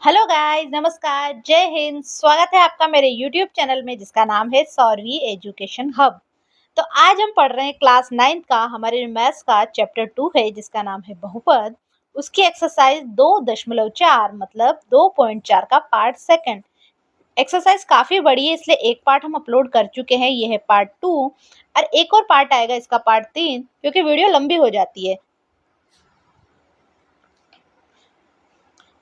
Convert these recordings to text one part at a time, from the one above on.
Hello guys, नमस्कार, जय हिंद। स्वागत है आपका मेरे यूट्यूब चैनल में जिसका नाम है सौरवी एजुकेशन हब। तो आज हम पढ़ रहे हैं क्लास 9 का हमारे मैथ्स का चैप्टर 2 है जिसका नाम है बहुपद। उसकी एक्सरसाइज 2.4 मतलब 2.4 का पार्ट सेकंड। एक्सरसाइज काफी बड़ी है इसलिए एक पार्ट हम अपलोड कर चुके हैं, ये है पार्ट 2 और एक और पार्ट आएगा इसका पार्ट 3 क्योंकि वीडियो लंबी हो जाती है।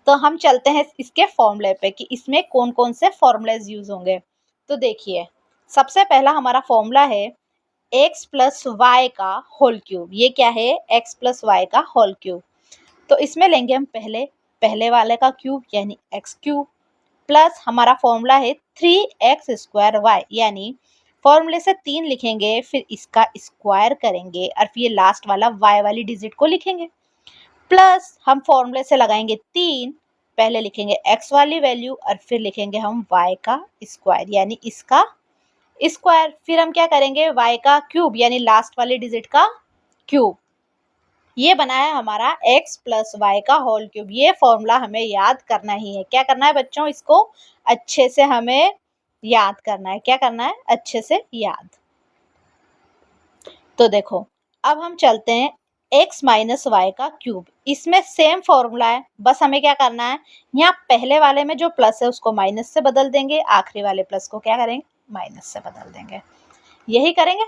तो हम चलते हैं इसके फॉर्मूले पे कि इसमें कौन कौन से फॉर्मूलेज यूज होंगे। तो देखिए, सबसे पहला हमारा फॉर्मूला है x प्लस वाई का होल क्यूब। ये क्या है? x प्लस वाई का होल क्यूब। तो इसमें लेंगे हम पहले पहले वाले का क्यूब यानी x क्यूब प्लस हमारा फॉर्मूला है 3x स्क्वायर वाई, यानी फॉर्मूले से 3 लिखेंगे फिर इसका स्क्वायर करेंगे और फिर ये लास्ट वाला y वाली डिजिट को लिखेंगे प्लस हम फॉर्मूले से लगाएंगे 3, पहले लिखेंगे x वाली वैल्यू और फिर लिखेंगे हम y का स्क्वायर यानी इसका स्क्वायर। फिर हम क्या करेंगे? y का क्यूब यानी लास्ट वाली डिजिट का क्यूब। ये बनाया हमारा x प्लस वाई का होल क्यूब। ये फॉर्मूला हमें याद करना ही है। क्या करना है बच्चों? इसको अच्छे से हमें याद करना है। क्या करना है? अच्छे से याद। तो देखो, अब हम चलते हैं x माइनस वाई का क्यूब। इसमें सेम फॉर्मूला है, बस हमें क्या करना है, यहाँ पहले वाले में जो प्लस है उसको माइनस से बदल देंगे, आखिरी वाले प्लस को क्या करेंगे? माइनस से बदल देंगे। यही करेंगे।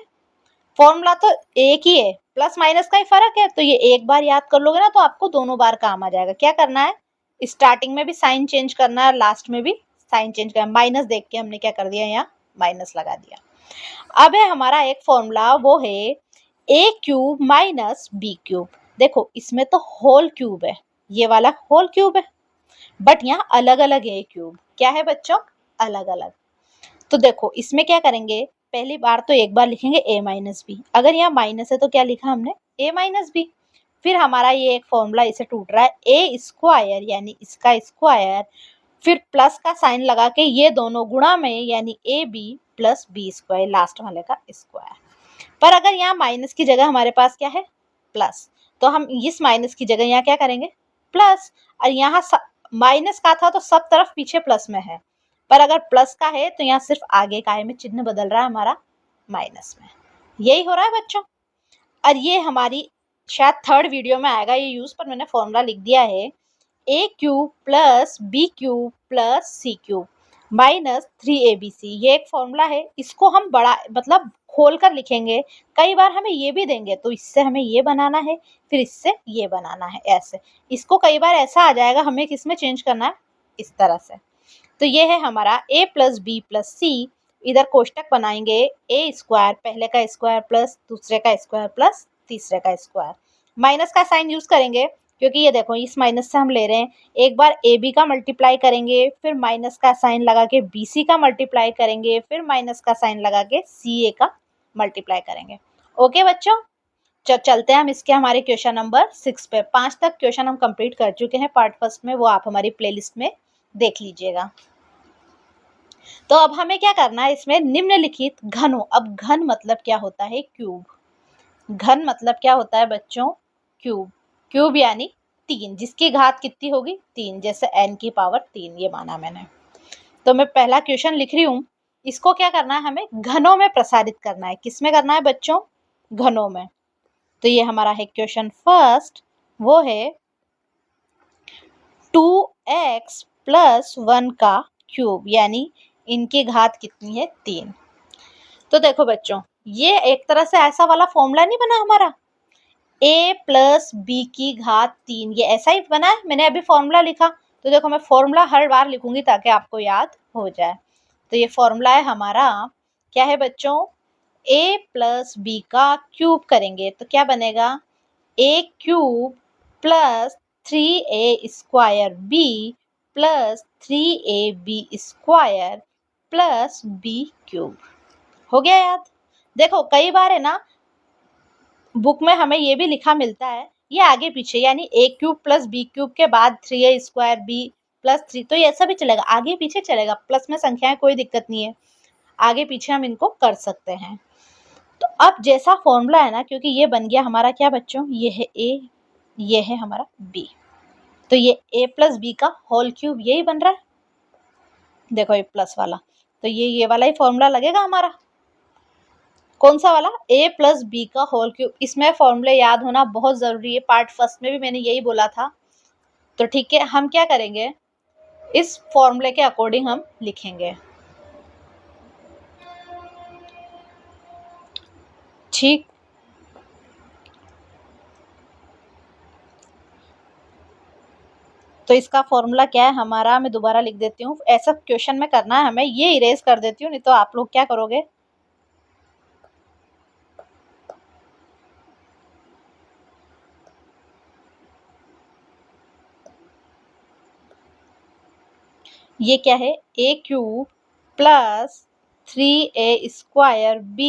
फॉर्मूला तो एक ही है, प्लस माइनस का ही फर्क है। तो ये एक बार याद कर लोगे ना तो आपको दोनों बार काम आ जाएगा। क्या करना है? स्टार्टिंग में भी साइन चेंज करना है, लास्ट में भी साइन चेंज करना है। माइनस देख के हमने क्या कर दिया? यहाँ माइनस लगा दिया। अब है हमारा एक फॉर्मूला, वो है A cube minus B cube. देखो, इसमें तो होल क्यूब है, ये वाला होल क्यूब है, बट यहाँ अलग अलग है क्यूब। क्या है बच्चों? अलग अलग। तो देखो, इसमें क्या करेंगे? पहली बार तो एक बार लिखेंगे ए माइनस बी। अगर यहाँ माइनस है तो क्या लिखा हमने? ए माइनस बी। फिर हमारा ये एक फॉर्मूला इसे टूट रहा है, ए स्क्वायर यानी इसका स्क्वायर, फिर प्लस का साइन लगा के ये दोनों गुणा में यानी a b plus b square, last वाले का स्क्वायर। पर अगर यहाँ माइनस की जगह हमारे पास क्या है? प्लस, तो हम इस माइनस की जगह यहाँ क्या करेंगे? प्लस। और यहाँ माइनस का था तो सब तरफ पीछे प्लस में है, पर अगर प्लस का है तो यहाँ सिर्फ आगे का है में चिन्ह बदल रहा है हमारा माइनस में। यही हो रहा है बच्चों। और ये हमारी शायद थर्ड वीडियो में आएगा ये यूज, पर मैंने फॉर्मूला लिख दिया है A cube plus B cube plus C cube minus 3abc। ये एक फॉर्मूला है, इसको हम बड़ा मतलब खोल कर लिखेंगे। कई बार हमें ये भी देंगे तो इससे हमें ये बनाना है, फिर इससे ये बनाना है, ऐसे। इसको कई बार ऐसा आ जाएगा, हमें किसमें चेंज करना है? इस तरह से। तो ये है हमारा a प्लस बी प्लस सी। इधर कोष्टक बनाएंगे, ए स्क्वायर पहले का स्क्वायर प्लस दूसरे का स्क्वायर प्लस तीसरे का स्क्वायर। माइनस का साइन यूज करेंगे क्योंकि ये देखो, इस माइनस से हम ले रहे हैं। एक बार ए बी का मल्टीप्लाई करेंगे, फिर माइनस का साइन लगा के बी सी का मल्टीप्लाई करेंगे, फिर माइनस का साइन लगा के सी ए का मल्टीप्लाई करेंगे। ओके बच्चों, चलते हैं हम इसके हमारे क्वेश्चन नंबर 6 पे। 5 तक क्वेश्चन हम कंप्लीट कर चुके हैं पार्ट फर्स्ट में, वो आप हमारी प्लेलिस्ट में देख लीजिएगा। तो अब हमें क्या करना है? इसमें निम्नलिखित घनों, अब घन मतलब क्या होता है? क्यूब। घन मतलब क्या होता है बच्चों? क्यूब। क्यूब यानी 3, जिसकी घात कितनी होगी? 3, जैसे n की पावर 3 ये माना मैंने। तो मैं पहला क्वेश्चन लिख रही हूँ, इसको क्या करना है? हमें घनों में प्रसारित करना है। किसमें करना है बच्चों? घनों में। तो ये हमारा है क्वेश्चन फर्स्ट, वो है 2x प्लस 1 का क्यूब, यानी इनकी घात कितनी है? 3। तो देखो बच्चों, ये एक तरह से ऐसा वाला फॉर्मूला नहीं बना हमारा, a प्लस बी की घात 3, ये ऐसा ही बना है। मैंने अभी फॉर्मूला लिखा, तो देखो मैं फॉर्मूला हर बार लिखूंगी ताकि आपको याद हो जाए। तो ये फॉर्मूला है हमारा, क्या है बच्चों? a प्लस बी का क्यूब करेंगे तो क्या बनेगा? a cube plus 3a square b plus 3ab square plus b cube. हो गया याद? देखो, कई बार है ना बुक में हमें ये भी लिखा मिलता है, ये आगे पीछे, यानी a cube plus b cube के बाद 3a स्क्वायर b प्लस 3, तो ये ऐसा भी चलेगा, आगे पीछे चलेगा। प्लस में संख्याएं कोई दिक्कत नहीं है, आगे पीछे हम इनको कर सकते हैं। तो अब जैसा फॉर्मूला है ना, क्योंकि ये बन गया हमारा क्या बच्चों? ये है a, ये है हमारा b। तो ये a प्लस बी का होल क्यूब यही बन रहा है, देखो ये प्लस वाला, तो ये वाला ही फॉर्मूला लगेगा हमारा। कौन सा वाला? a प्लस बी का होल क्यूब। इसमें फॉर्मूले याद होना बहुत जरूरी है, पार्ट फर्स्ट में भी मैंने यही बोला था। तो ठीक है, हम क्या करेंगे, इस फॉर्मूले के अकॉर्डिंग हम लिखेंगे। ठीक, तो इसका फॉर्मूला क्या है हमारा, मैं दोबारा लिख देती हूँ, ऐसा क्वेश्चन में करना है हमें, ये इरेज कर देती हूँ, नहीं तो आप लोग क्या करोगे, ये क्या है, a cube plus 3a² b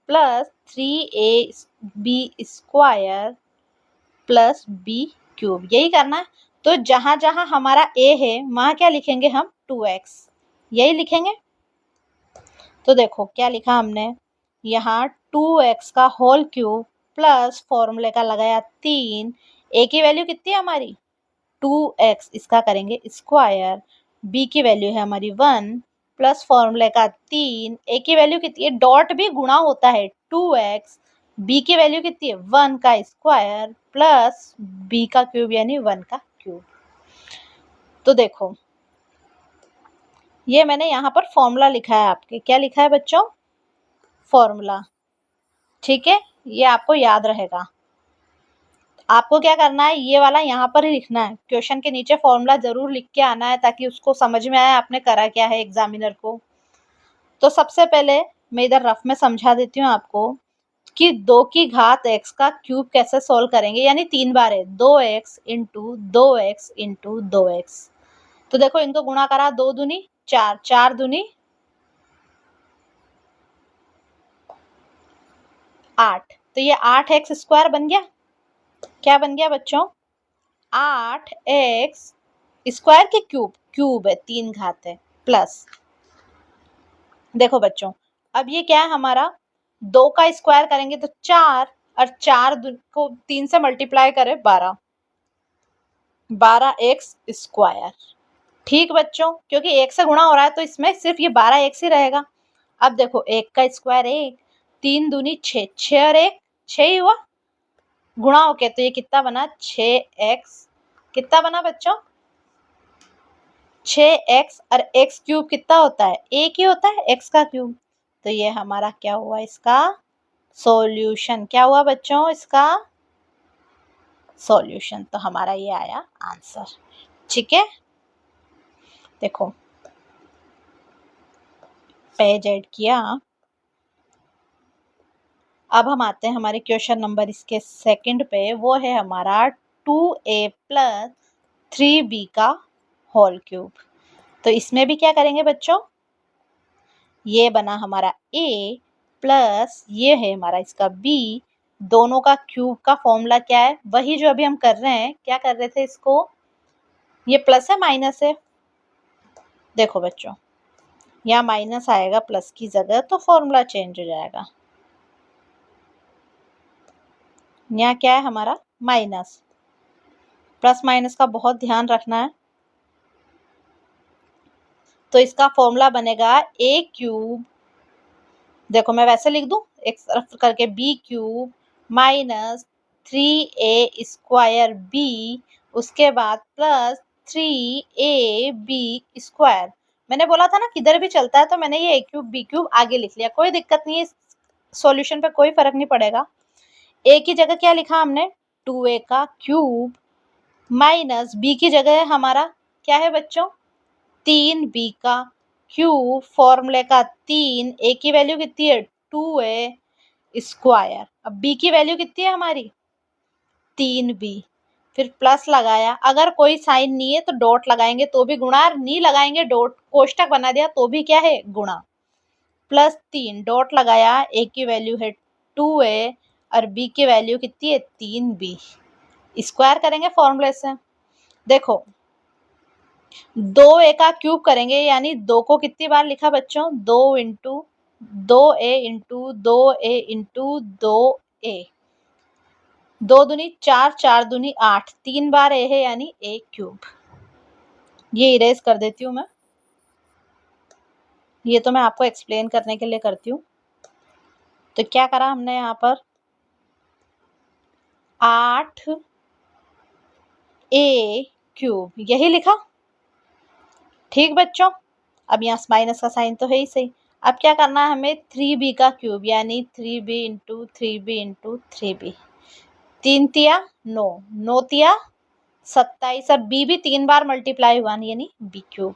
plus 3ab square plus b cube, यही करना है। तो जहां जहां हमारा a है वहां क्या लिखेंगे हम, 2x, यही लिखेंगे। तो देखो क्या लिखा हमने यहाँ, 2x का होल क्यूब प्लस फॉर्मूले का लगाया 3, a की वैल्यू कितनी है हमारी 2x, इसका करेंगे स्क्वायर, b की वैल्यू है हमारी 1 प्लस फॉर्मूले का 3, a की वैल्यू कितनी है, डॉट भी गुणा होता है 2x, b की वैल्यू कितनी है 1 का स्क्वायर प्लस b का क्यूब यानी 1 का क्यूब। तो देखो ये मैंने यहाँ पर फॉर्मूला लिखा है, आपके क्या लिखा है बच्चों, फॉर्मूला। ठीक है, ये आपको याद रहेगा। आपको क्या करना है, ये वाला यहाँ पर ही लिखना है, क्वेश्चन के नीचे फॉर्मूला जरूर लिख के आना है ताकि उसको समझ में आए आपने करा क्या है एग्जामिनर को। तो सबसे पहले मैं इधर रफ में समझा देती हूँ आपको कि 2 की घात x का क्यूब कैसे सोल्व करेंगे, यानी 3 बार है, 2x into 2x into 2x। तो देखो इनको गुणा करा, 2 दूनी 4, 4 दूनी 8, तो ये 8x स्क्वायर बन गया। क्या बन गया बच्चों, 8x स्क्वायर के क्यूब, क्यूब है 3 घात है, प्लस देखो बच्चों अब ये क्या है हमारा, 2 का स्क्वायर करेंगे तो 4, और 4 को 3 से मल्टीप्लाई करें 12, 12x स्क्वायर। ठीक बच्चों, क्योंकि 1 से गुणा हो रहा है तो इसमें सिर्फ ये 12x ही रहेगा। अब देखो 1 का स्क्वायर 1, 3 दूनी 6, 6 और 1 6 ही हुआ, गुणा होके तो ये कितना बना 6x, कितना बना बच्चों 6x, और x क्यूब कितना होता है, एक ही होता है x का क्यूब। तो ये हमारा क्या हुआ, इसका सॉल्यूशन, क्या हुआ बच्चों, इसका सॉल्यूशन। तो हमारा ये आया आंसर। ठीक है, देखो पेज ऐड किया। अब हम आते हैं हमारे क्वेश्चन नंबर इसके सेकंड पे, वो है हमारा 2a प्लस 3b का होल क्यूब। तो इसमें भी क्या करेंगे बच्चों, ये बना हमारा a प्लस ये है हमारा इसका b, दोनों का क्यूब का फॉर्मूला क्या है, वही जो अभी हम कर रहे हैं, क्या कर रहे थे इसको, ये प्लस है माइनस है, देखो बच्चों यहाँ माइनस आएगा प्लस की जगह तो फॉर्मूला चेंज हो जाएगा। यहाँ क्या है हमारा माइनस, प्लस माइनस का बहुत ध्यान रखना है। तो इसका फॉर्मूला बनेगा a क्यूब, देखो मैं वैसे लिख दूं एक तरफ करके, b cube minus 3a square b, उसके बाद प्लस 3ab स्क्वायर। मैंने बोला था ना किधर भी चलता है, तो मैंने ये a क्यूब b क्यूब आगे लिख लिया, कोई दिक्कत नहीं है, सॉल्यूशन पे कोई फर्क नहीं पड़ेगा। a की जगह क्या लिखा हमने 2a का क्यूब माइनस b की जगह है हमारा क्या है बच्चों 3b का क्यूब, फॉर्मूले का 3, a की वैल्यू कितनी है 2a स्क्वायर, अब b की वैल्यू कितनी है हमारी 3b, फिर प्लस लगाया, अगर कोई साइन नहीं है तो डॉट लगाएंगे तो भी गुणा, नहीं लगाएंगे डॉट कोष्टक बना दिया तो भी क्या है गुणा, प्लस 3 डॉट लगाया, a की वैल्यू है 2a और b की वैल्यू कितनी है 3b, स्क्वायर करेंगे फॉर्मूले से। देखो 2a का क्यूब करेंगे यानी 2 को कितनी बार लिखा बच्चों 2 into 2a into 2a into 2a, 2 दूनी 4, 4 दूनी 8, 3 बार ए है यानी ए क्यूब। ये इरेज कर देती हूँ मैं, ये तो मैं आपको एक्सप्लेन करने के लिए करती हूँ। तो क्या करा हमने यहाँ पर, 8 ए क्यूब, यही लिखा। ठीक बच्चों, अब यहाँ माइनस का साइन तो है ही सही। अब क्या करना है हमें, 3b का क्यूब यानी 3b into 3b into 3b। 3 तिया 9, 9 तिया 27, अब b भी 3 बार मल्टीप्लाई हुआ यानी b क्यूब।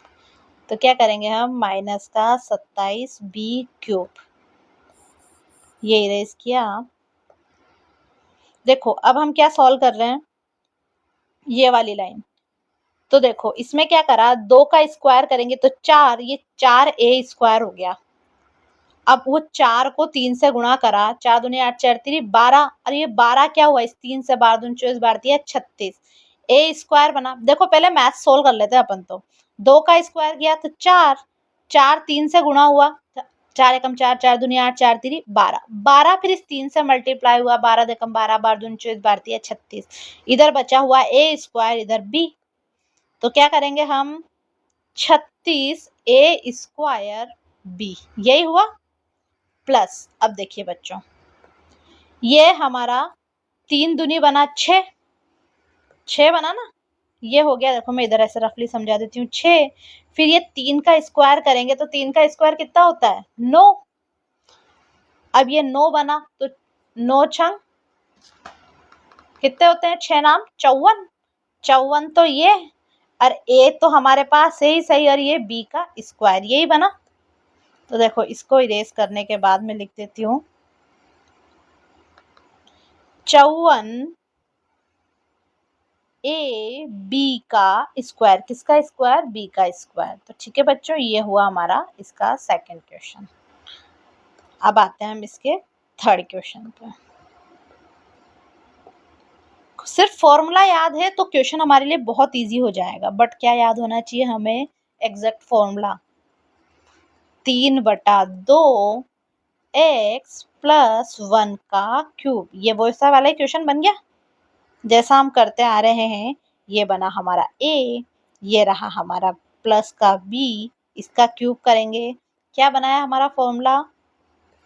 तो क्या करेंगे हम, माइनस का 27 b क्यूब, ये इरेज किया। देखो अब हम क्या सॉल्व कर रहे हैं, ये वाली लाइन। तो देखो इसमें क्या करा, 2 का स्क्वायर करेंगे तो 4, ये 4a स्क्वायर हो गया। अब वो 4 को 3 से गुणा करा, 4 दूनी 8, 4 3 12, और ये 12 क्या हुआ, इस 3 से 12 दूनी 24, 12 दिया 36, ए स्क्वायर बना। देखो पहले मैथ सोल्व कर लेते हैं अपन। तो 2 का स्क्वायर किया तो 4, 4 3 से गुणा हुआ, 4 एकम 4, 4 दूनी 8, 4 3 12, 12 फिर इस 3 से मल्टीप्लाई हुआ, 12 देखम 12, 12 दूनी 24, 12 दिया 36, इधर बचा हुआ ए स्क्वायर, इधर बी। तो क्या करेंगे हम, 36 ए स्क्वायर बी, यही हुआ प्लस। अब देखिए बच्चों, ये हमारा 3 दूनी बना 6, 6 बना ना, ये हो गया। देखो मैं इधर ऐसे रफली समझा देती हूँ, 6, फिर ये 3 का स्क्वायर करेंगे तो 3 का स्क्वायर कितना होता है, 9। अब ये 9 बना तो 9 छंग कितने होते हैं, 6 नाम 54, 54 तो ये, और ए तो हमारे पास है ही सही, और ये बी का स्क्वायर, यही बना। तो देखो इसको इरेज करने के बाद में लिख देती हूँ, 54 ए बी का स्क्वायर, किसका स्क्वायर, बी का स्क्वायर। तो ठीक है बच्चों, ये हुआ हमारा इसका सेकंड क्वेश्चन। अब आते हैं हम इसके थर्ड क्वेश्चन पे। सिर्फ फॉर्मूला याद है तो क्वेश्चन हमारे लिए बहुत इजी हो जाएगा, बट क्या याद होना चाहिए हमें, एग्जैक्ट फॉर्मूला। 3/2 x प्लस 1 का क्यूब, ये वैसा वाला ही क्वेश्चन बन गया जैसा हम करते आ रहे हैं। ये बना हमारा a, ये रहा हमारा प्लस का b, इसका क्यूब करेंगे। क्या बनाया हमारा फॉर्मूला,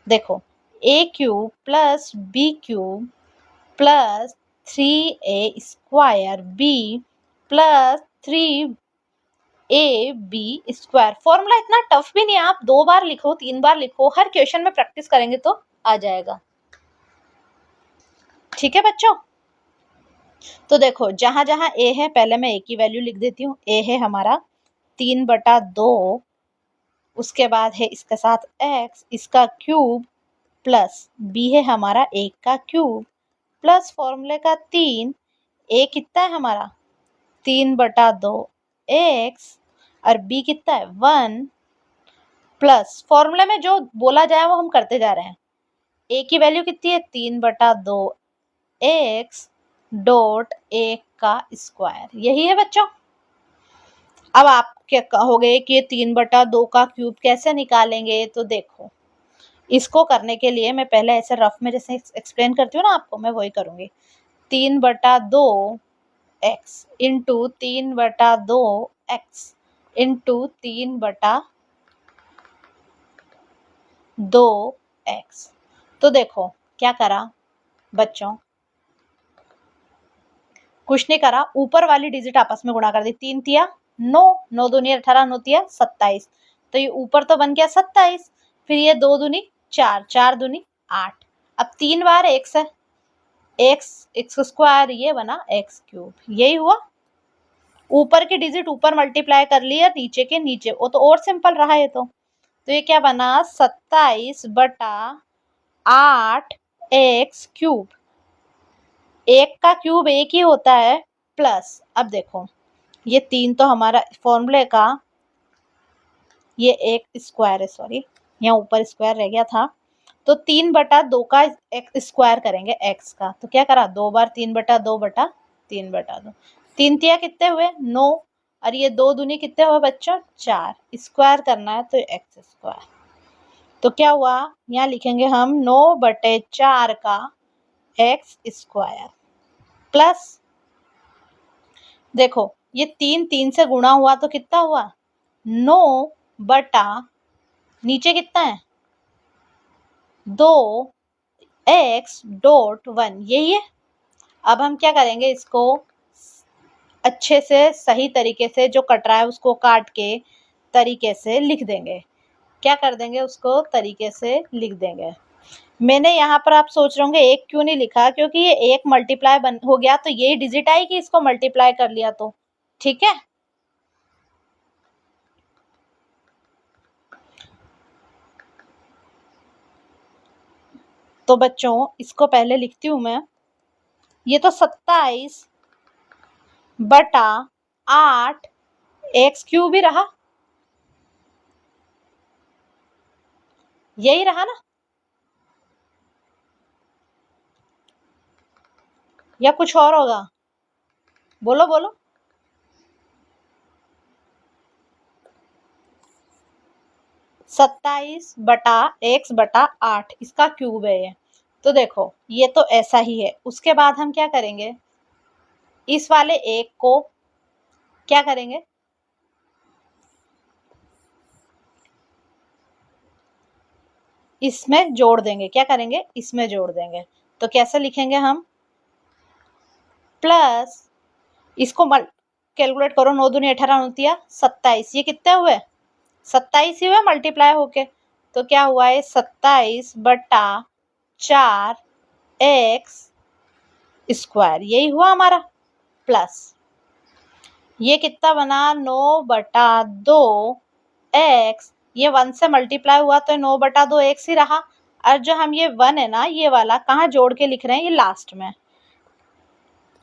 देखो a cube plus b cube plus 3a square b plus 3ab square. Formula इतना टफ भी नहीं है, आप 2 बार लिखो 3 बार लिखो, हर क्वेश्चन में प्रैक्टिस करेंगे तो आ जाएगा। ठीक है बच्चों, तो देखो जहां जहां a है पहले मैं a की वैल्यू लिख देती हूँ। a है हमारा 3/2, उसके बाद है इसके साथ x, इसका क्यूब, प्लस b है हमारा 1 का क्यूब, प्लस फॉर्मूले का 3, a कितना है हमारा 3/2 x, और b कितना है 1, प्लस फॉर्मूले में जो बोला जाए वो हम करते जा रहे हैं। a की वैल्यू कितनी है 3/2 x डॉट 1 का स्क्वायर, यही है बच्चों। अब आप क्या कहोगे कि ये 3/2 का क्यूब कैसे निकालेंगे, तो देखो इसको करने के लिए मैं पहले ऐसे रफ में जैसे एक्सप्लेन करती हूँ ना आपको, मैं वही करूंगी। 3/2 x into 3/2 x into 3/2 x। तो देखो क्या करा बच्चों, कुछ नहीं करा, ऊपर वाली डिजिट आपस में गुणा कर दी, 3 तिया 9, 9 दूनी 18, 9 तिया 27, तो ये ऊपर तो बन गया 27, फिर ये 2 दूनी 4, 4 दूनी 8, अब 3 बार x है, x स्क्वायर, ये बना x क्यूब, यही हुआ। ऊपर की डिजिट ऊपर मल्टीप्लाई कर लिया, नीचे के नीचे, वो तो और सिंपल रहा है। तो ये क्या बना 27/8 x क्यूब, 1 का क्यूब 1 ही होता है, प्लस अब देखो ये 3 तो हमारा फॉर्मूले का, ये 1 स्क्वायर है, सॉरी यहाँ ऊपर स्क्वायर रह गया था, तो 3/2 का स्क्वायर करेंगे x का। तो क्या करा 2 बार 3/2/3/2, 3 तिया कितने हुए 9, और ये 2 दूनी कितने हुए बच्चों 4, स्क्वायर करना है तो x स्क्वायर। तो क्या हुआ, यहाँ लिखेंगे हम 9/4 का x स्क्वायर। प्लस देखो ये 3 से गुणा हुआ तो कितना हुआ 9 बटा नीचे कितना है 2x.1 यही है। अब हम क्या करेंगे इसको अच्छे से सही तरीके से जो कट रहा है उसको काट के तरीके से लिख देंगे। क्या कर देंगे उसको तरीके से लिख देंगे। मैंने यहाँ पर आप सोच रहे होंगे एक क्यों नहीं लिखा क्योंकि ये एक मल्टीप्लाई हो गया तो यही डिजिट आई कि इसको मल्टीप्लाई कर लिया तो ठीक है। तो बच्चों इसको पहले लिखती हूं मैं। ये तो 27 बटा 8 एक्स क्यूब ही रहा यही रहा ना या कुछ और होगा बोलो बोलो 27 बटा एक्स बटा 8 इसका क्यूब है ये। तो देखो ये तो ऐसा ही है। उसके बाद हम क्या करेंगे इस वाले एक को क्या करेंगे इसमें जोड़ देंगे। क्या करेंगे इसमें जोड़ देंगे। तो कैसे लिखेंगे हम प्लस इसको कैलकुलेट करो 9 दूनी 18 उनतिया 27 ये कितने हुए 27 ही हुए मल्टीप्लाई होके। तो क्या हुआ है 27 बटा 4 एक्स स्क्वायर यही हुआ हमारा प्लस ये कितना बना 9 बटा 2 एक्स ये 1 से मल्टीप्लाई हुआ तो 9 बटा 2 एक्स ही रहा। और जो हम ये 1 है ना ये वाला कहाँ जोड़ के लिख रहे हैं ये लास्ट में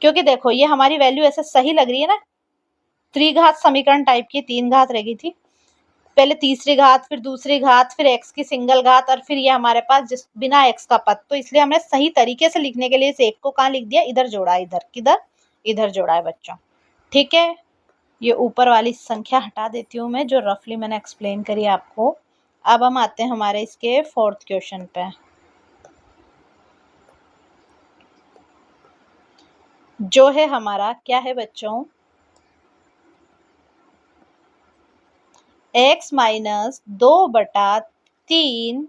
क्योंकि देखो ये हमारी वैल्यू ऐसे सही लग रही है ना त्रिघात समीकरण टाइप की 3 घात रह गई थी पहले तीसरी घात फिर दूसरी घात फिर एक्स की सिंगल घात और फिर ये हमारे पास जिस बिना एक्स का पद। तो इसलिए हमने सही तरीके से लिखने के लिए इस एक को कहाँ लिख दिया इधर जोड़ा इधर किधर इधर जोड़ा है बच्चों। ठीक है ये ऊपर वाली संख्या हटा देती हूँ मैं जो रफली मैंने एक्सप्लेन करी आपको। अब हम आते हैं हमारे इसके 4th क्वेश्चन पे जो है हमारा क्या है बच्चों x माइनस 2 बटा 3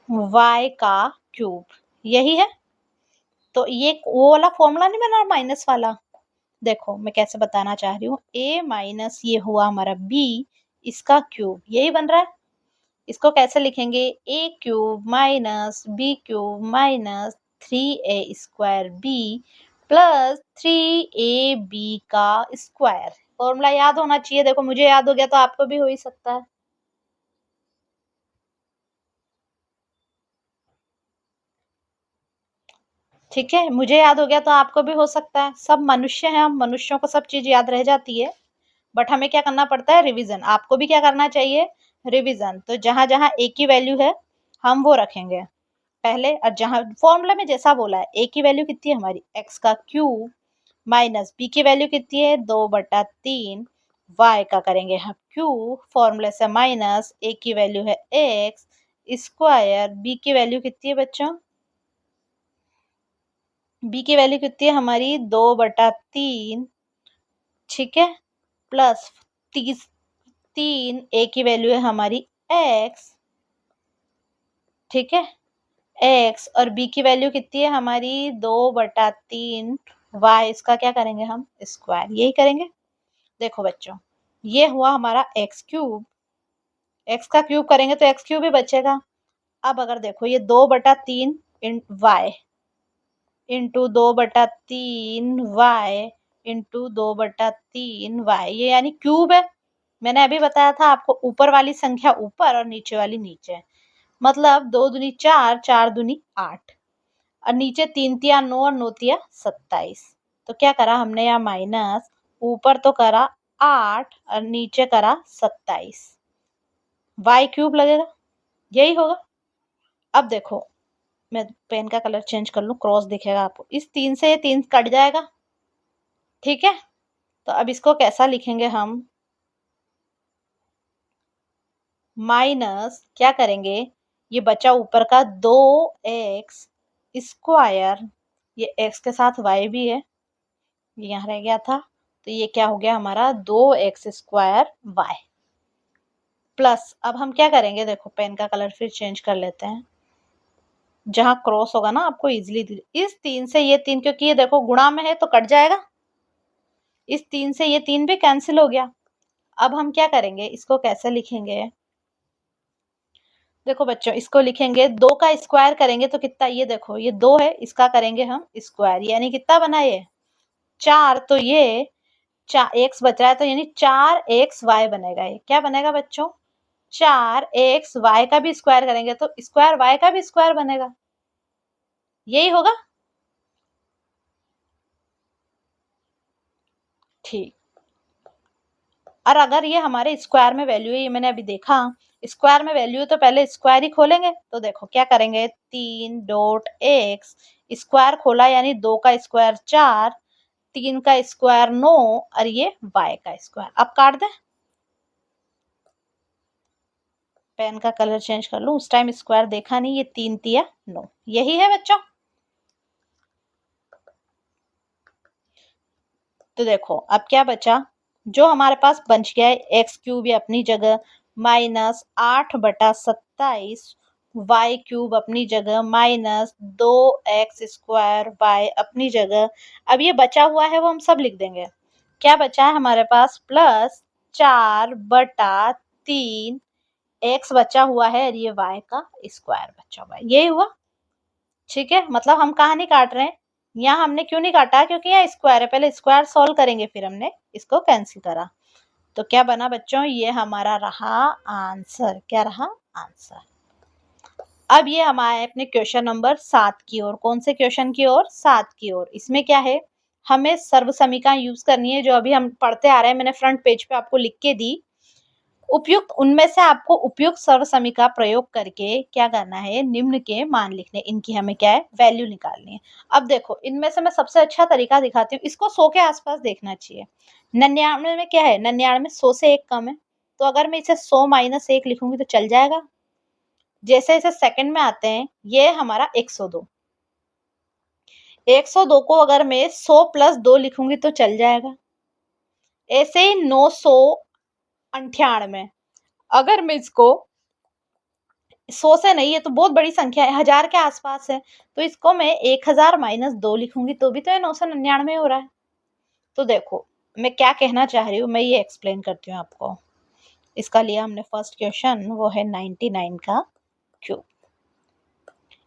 y का क्यूब यही है। तो ये वो वाला फॉर्मूला नहीं बना माइनस वाला देखो मैं कैसे बताना चाह रही हूँ a माइनस ये हुआ हमारा b इसका क्यूब यही बन रहा है। इसको कैसे लिखेंगे a cube minus b cube minus 3a² b plus 3ab का स्क्वायर। फॉर्मूला याद होना चाहिए। देखो मुझे याद हो गया तो आपको भी हो ही सकता है। ठीक है मुझे याद हो गया तो आपको भी हो सकता है। सब मनुष्य हैं हम मनुष्यों को सब चीज याद रह जाती है बट हमें क्या करना पड़ता है रिवीजन। आपको भी क्या करना चाहिए रिवीजन। तो जहां जहां ए की वैल्यू है हम वो रखेंगे पहले और जहां फॉर्मूला में जैसा बोला है ए की वैल्यू कितनी है हमारी एक्स का क्यूब माइनस बी की वैल्यू कितनी है 2/3 वाई का करेंगे हम क्यूब फॉर्मूले से माइनस ए की वैल्यू है एक्स स्क्वायर बी की वैल्यू कितनी है बच्चों बी की वैल्यू कितनी है हमारी 2/3 ठीक है प्लस 3 ए की वैल्यू है हमारी एक्स ठीक है एक्स और बी की वैल्यू कितनी है हमारी 2/3 वाई इसका क्या करेंगे हम स्क्वायर यही करेंगे। देखो बच्चों ये हुआ हमारा एक्स क्यूब एक्स का क्यूब करेंगे तो एक्स क्यूब ही बचेगा। अब अगर देखो ये 2/3 y into 2/3 y into 2/3 y ये यानी क्यूब है। मैंने अभी बताया था आपको ऊपर वाली संख्या ऊपर और नीचे वाली नीचे मतलब 2 दूनी 4 4 दूनी 8 और नीचे 3 तिया 9 और 9 तिया 27। तो क्या करा हमने यहाँ माइनस ऊपर तो करा 8 और नीचे करा 27 वाई क्यूब लगेगा यही होगा। अब देखो मैं पेन का कलर चेंज कर लूं क्रॉस दिखेगा आपको इस 3 से ये 3 कट जाएगा ठीक है। तो अब इसको कैसा लिखेंगे हम माइनस क्या करेंगे, ये बचा ऊपर का 2x स्क्वायर, ये x के साथ y भी है, ये यहाँ रह गया था, तो ये क्या हो गया हमारा 2x स्क्वायर y प्लस। अब हम क्या करेंगे, देखो पेन का कलर फिर चेंज कर लेते हैं, जहां क्रॉस होगा ना आपको इजिली, इस 3 से ये 3, क्योंकि ये देखो गुणा में है तो कट जाएगा, इस 3 से ये 3 भी कैंसिल हो गया। अब हम क्या करेंगे, इसको कैसे लिखेंगे, देखो बच्चों इसको लिखेंगे 2 का स्क्वायर करेंगे तो कितना, ये देखो ये 2 है, इसका करेंगे हम स्क्वायर, यानी कितना बना ये 4, तो ये 4 एक्स बच रहा है, तो यानी 4xy बनेगा। ये क्या बनेगा बच्चों, 4xy का भी स्क्वायर करेंगे तो स्क्वायर y का भी स्क्वायर बनेगा, यही होगा। ठीक, और अगर ये हमारे स्क्वायर में वैल्यू है, ये मैंने अभी देखा स्क्वायर में वैल्यू, तो पहले स्क्वायर ही खोलेंगे, तो देखो क्या करेंगे 3.x स्क्वायर खोला, यानी 2 का स्क्वायर 4, 3 का स्क्वायर 9 और ये y का स्क्वायर। अब काट दे, पेन का कलर चेंज कर लूं, उस टाइम स्क्वायर देखा नहीं, ये 3 तिया 9, यही है बच्चों। तो देखो अब क्या बचा, जो हमारे पास बच गया है एक्स क्यूब ये अपनी जगह, माइनस 8/27 वाई क्यूब अपनी जगह, माइनस 2x² वाई अपनी जगह। अब ये बचा हुआ है वो हम सब लिख देंगे, क्या बचा है हमारे पास, प्लस 4/3 एक्स बचा हुआ है, और ये y का स्क्वायर बचा हुआ है, ये हुआ। ठीक है, मतलब हम कहाँ नहीं काट रहे हैं, यहाँ हमने क्यों नहीं काटा, क्योंकि यहाँ स्क्वायर है, पहले स्क्वायर सॉल्व करेंगे फिर हमने इसको कैंसिल करा। तो क्या बना बच्चों, ये हमारा रहा आंसर, क्या रहा आंसर। अब ये हमारे अपने क्वेश्चन नंबर 7 की ओर, कौन से क्वेश्चन की ओर, 7 की ओर। इसमें क्या है, हमें सर्व समीकरण यूज करनी है, जो अभी हम पढ़ते आ रहे हैं, मैंने फ्रंट पेज पे आपको लिख के दी। उपयुक्त उनमें से आपको उपयुक्त सर्व समीकरण प्रयोग करके क्या करना है, निम्न के मान लिखने, इनकी हमें क्या है वैल्यू निकालनी है। अब देखो इनमें से मैं सबसे अच्छा तरीका दिखाती हूँ, इसको 100 के आसपास देखना चाहिए। 99 में क्या है, 99 100 से 1 कम है, तो अगर मैं इसे 100 माइनस 1 लिखूंगी तो चल जाएगा। जैसे इसे सेकंड में आते हैं, ये हमारा 102, 102 को अगर मैं 100 प्लस 2 लिखूंगी तो चल जाएगा। ऐसे ही 998, अगर मैं इसको 100 से नहीं है तो बहुत बड़ी संख्या है, 1000 के आसपास है, तो इसको मैं 1000 माइनस 2 लिखूंगी तो भी तो ये 999 हो रहा है। तो देखो मैं क्या कहना चाह रही हूँ, मैं ये एक्सप्लेन करती हूँ आपको। इसका लिया हमने फर्स्ट क्वेश्चन, वो है 99 का क्यूब।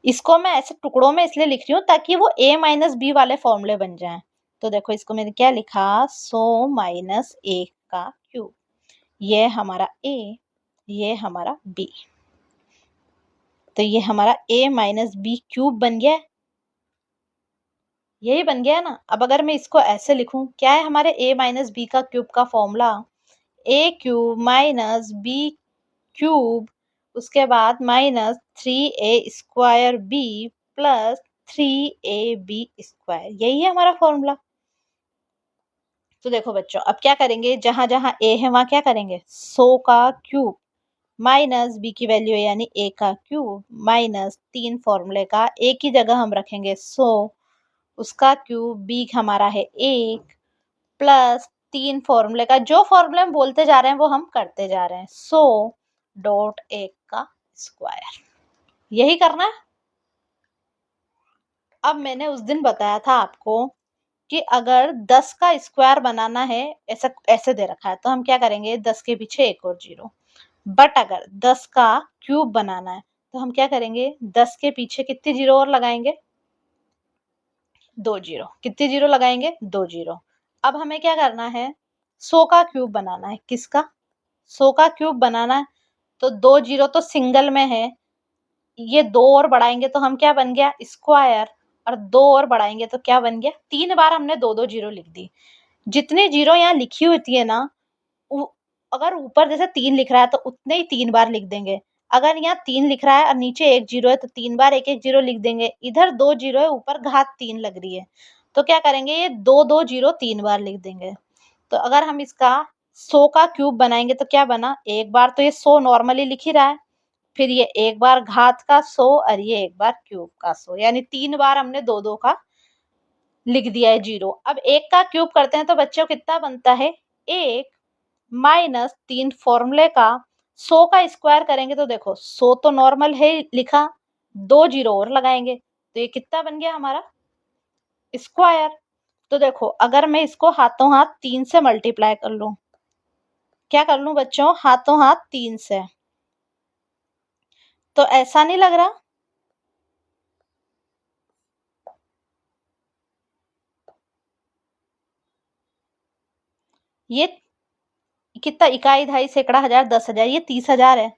इसको मैं ऐसे टुकड़ों में इसलिए लिख रही हूँ ताकि वो a माइनस बी वाले फॉर्मूले बन जाएं। तो देखो इसको मैंने क्या लिखा, 100 माइनस 1 का क्यूब, ये हमारा a, ये हमारा b, तो ये हमारा a माइनस बी क्यूब बन गया, यही बन गया ना। अब अगर मैं इसको ऐसे लिखूं, क्या है हमारे a माइनस बी का क्यूब का formula, a cube minus B cube, उसके बाद minus 3a² b plus 3ab², यही है हमारा फॉर्मूला। तो देखो बच्चों अब क्या करेंगे, जहां जहां a है वहां क्या करेंगे, 100 का क्यूब माइनस b की वैल्यू है यानी a का क्यूब, माइनस 3 फॉर्मूले का a की जगह हम रखेंगे 100, उसका क्यूब, b हमारा है 1, प्लस 3 फॉर्मूले का, जो फॉर्मूले हम बोलते जा रहे हैं वो हम करते जा रहे हैं, 100.1 का स्क्वायर, यही करना है। अब मैंने उस दिन बताया था आपको कि अगर 10 का स्क्वायर बनाना है, ऐसा ऐसे दे रखा है, तो हम क्या करेंगे, 10 के पीछे एक और जीरो। बट अगर 10 का क्यूब बनाना है तो हम क्या करेंगे, 10 के पीछे कितने जीरो और लगाएंगे, 2 जीरो। कितने जीरो लगाएंगे, 2 जीरो। अब हमें क्या करना है, 100 का क्यूब बनाना है, किसका, 100 का क्यूब बनाना है, तो 2 जीरो तो सिंगल में है, ये 2 और बढ़ाएंगे तो हम क्या बन गया स्क्वायर, और 2 और बढ़ाएंगे तो क्या बन गया, 3 बार हमने 2 जीरो लिख दी। जितने जीरो यहाँ लिखी होती है ना, अगर ऊपर जैसे 3 लिख रहा है तो उतने ही 3 बार लिख देंगे, अगर यहाँ 3 लिख रहा है और नीचे 1 जीरो है तो 3 बार 1 1 जीरो लिख देंगे, इधर 2 जीरो है ऊपर घात 3 लग रही है, तो क्या करेंगे, ये 2 2 जीरो 3 बार लिख देंगे। तो अगर हम इसका 100 का क्यूब बनाएंगे तो क्या बना, एक बार तो ये 100 नॉर्मली लिख ही रहा है, फिर ये एक बार घात का 100 और ये एक बार क्यूब का 100, यानी 3 बार हमने दो दो का लिख दिया है जीरो। अब एक का क्यूब करते हैं तो बच्चों कितना बनता है, एक माइनस 3 फॉर्मूले का 100 का स्क्वायर करेंगे तो देखो 100 तो नॉर्मल है लिखा, 2 जीरो और लगाएंगे तो ये कितना बन गया हमारा स्क्वायर। तो देखो अगर मैं इसको हाथों हाथ 3 से मल्टीप्लाई कर लूं, क्या कर लूं बच्चों, हाथों हाथ 3 से, तो ऐसा नहीं लग रहा, ये कितना, इकाई ढाई सैकड़ा हजार 10,000, ये 30,000 है।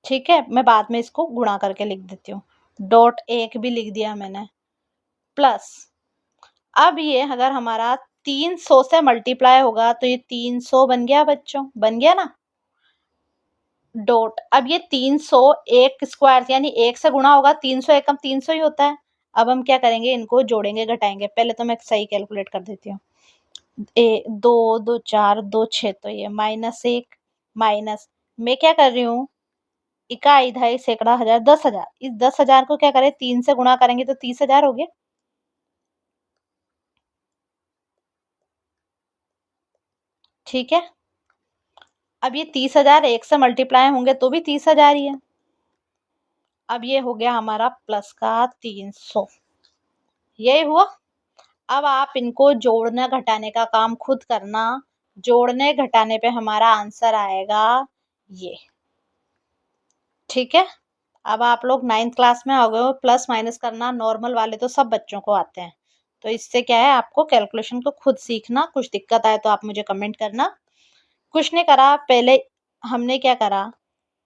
ठीक है, मैं बाद में इसको गुणा करके लिख देती हूँ, डॉट एक भी लिख दिया मैंने, प्लस अब ये अगर हमारा 300 से मल्टीप्लाई होगा तो ये 300 बन गया बच्चों, बन गया ना, डॉट अब ये 300 एक स्क्वायर यानी एक से गुणा होगा, 300 एकम 300 ही होता है। अब हम क्या करेंगे, इनको जोड़ेंगे घटाएंगे, पहले तो मैं सही कैलकुलेट कर देती हूँ, दो दो चार दो छः, तो ये माइनस एक, माइनस मैं क्या कर रही हूँ, इकाई ढाई सैकड़ा हजार 10,000, इस 10,000 को क्या करें 3 से गुणा करेंगे तो 30,000 हो गया। ठीक है, अब ये 30,000 एक से मल्टीप्लाई होंगे तो भी 30,000 ही है। अब ये हो गया हमारा प्लस का 300, यही हुआ। अब आप इनको जोड़ने घटाने का काम खुद करना, जोड़ने घटाने पे हमारा आंसर आएगा ये। ठीक है, अब आप लोग 9th क्लास में आ गए हो, प्लस माइनस करना नॉर्मल वाले तो सब बच्चों को आते हैं, तो इससे क्या है आपको कैलकुलेशन को खुद सीखना, कुछ दिक्कत आए तो आप मुझे कमेंट करना। कुछ नहीं करा, पहले हमने क्या करा,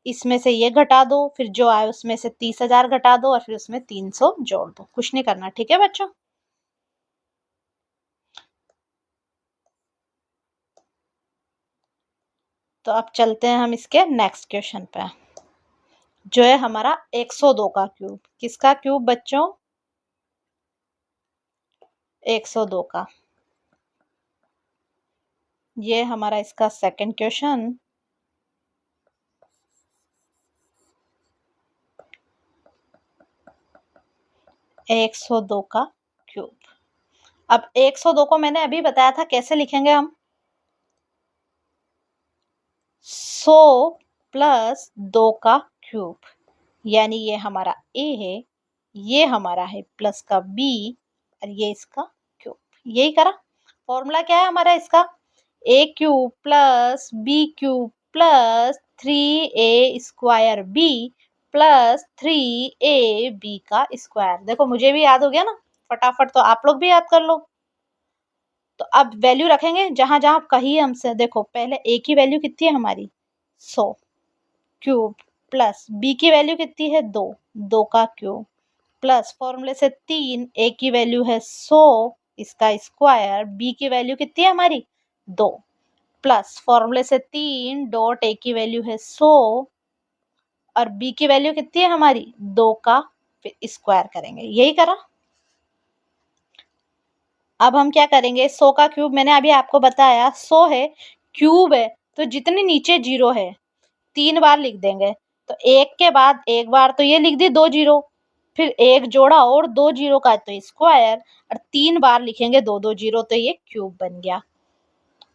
इसमें से ये घटा दो, फिर जो आए उसमें से 30,000 घटा दो और फिर उसमें 300 जोड़ दो, कुछ नहीं करना। ठीक है बच्चों, तो अब चलते हैं हम इसके नेक्स्ट क्वेश्चन पे, जो है हमारा 102 का क्यूब। किसका क्यूब बच्चों, 102 का। ये हमारा इसका सेकंड क्वेश्चन, 102 का क्यूब। अब 102 को मैंने अभी बताया था कैसे लिखेंगे हम, 100 प्लस 2 का क्यूब, यानी ये हमारा ए है, ये हमारा है प्लस का बी और ये इसका क्यूब, यही करा। फॉर्मूला क्या है हमारा इसका, A cube plus B cube plus 3a² B plus 3ab का स्क्वायर। देखो मुझे भी याद हो गया ना, फटाफट तो आप लोग भी याद कर लो। तो अब वैल्यू रखेंगे जहां जहां कही हमसे, देखो पहले ए की वैल्यू कितनी है हमारी 100 क्यूब, प्लस बी की वैल्यू कितनी है 2, 2 का क्यूब, प्लस फॉर्मूले से 3, ए की वैल्यू है 100 इसका स्क्वायर, बी की वैल्यू कितनी है हमारी 2, प्लस फॉर्मूले से 3 डॉट ए की वैल्यू है 100 और बी की वैल्यू कितनी है हमारी 2 का, फिर स्क्वायर करेंगे, यही करा। अब हम क्या करेंगे, 100 का क्यूब मैंने अभी आपको बताया 100 है, क्यूब है तो जितने नीचे जीरो है 3 बार लिख देंगे, तो एक के बाद एक बार तो ये लिख दी 2 जीरो, फिर एक जोड़ा और 2 जीरो का तो स्क्वायर, और 3 बार लिखेंगे 2 2 जीरो तो ये क्यूब बन गया।